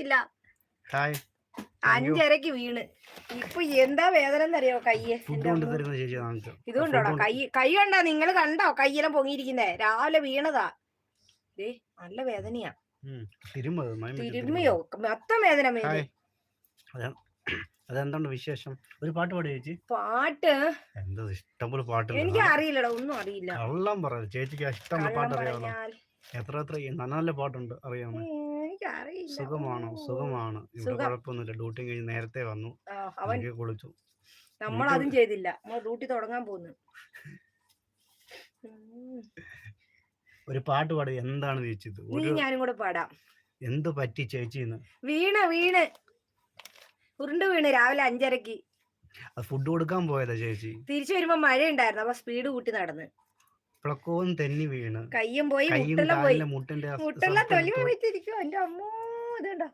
അറിയത്തില്ല. 5:30 വീണ്. ഇപ്പൊ എന്താ വേദന എന്നറിയോ കയ്യ്? ഇതുകൊണ്ടോടാ കൈ കണ്ടോ? നിങ്ങൾ കണ്ടോ കയ്യെല്ലാം പൊങ്ങിയിരിക്കുന്നേ? രാവിലെ വീണതാ. നല്ല വേദനയാ. തിരുമ്മയോ? മൊത്തം വേദന മേലെ. അതെന്താണ് വിശേഷം? ഒരു പാട്ട് പാടി ചേച്ചി. പാട്ട് എന്താ ഇഷ്ടംപോലെ പാട്ട്. എനിക്ക് അറിയില്ലടാ, ഒന്നും അറിയില്ല. കള്ളം പറ ചേച്ചിക്ക് ഇഷ്ടംപോലെ പാട്ട് അറിയാമോ? എത്ര നല്ല നല്ല പാട്ടുണ്ട് അറിയാമോ? എനിക്കറിയില്ല. സുഖമാണ്. ഇവിടെ കുഴപ്പമൊന്നുമില്ല. ഡ്യൂട്ടി കഴിഞ്ഞ് നേരത്തെ വന്നു. എനിക്ക് കുളിച്ചു. നമ്മൾ അതും ചെയ്തില്ല. നമ്മൾ ഡ്യൂട്ടി തുടങ്ങാൻ പോകുന്നു. ഒരു പാട്ട് പാടി. എന്താണ് ചേച്ചി? ഞാനും കൂടെ പാടാം. എന്ത് പറ്റി ചേച്ചിന്ന്? വീണ് ഉരുണ്ട് വീണ് രാവിലെ 5:30. ഫുഡ് കൊടുക്കാൻ പോയതാ ചേച്ചി. തിരിച്ചു വരുമ്പോ മഴ ഉണ്ടായിരുന്നു. അപ്പൊ സ്പീഡ് കൂട്ടി നടന്ന് പ്ലക്കവും തെന്നി വീണ് കയ്യും പോയി, മുട്ടെല്ലാം തൊലി പോയിട്ടിരിക്കും. എന്റെ അമ്മോ, ഇതുണ്ടോ?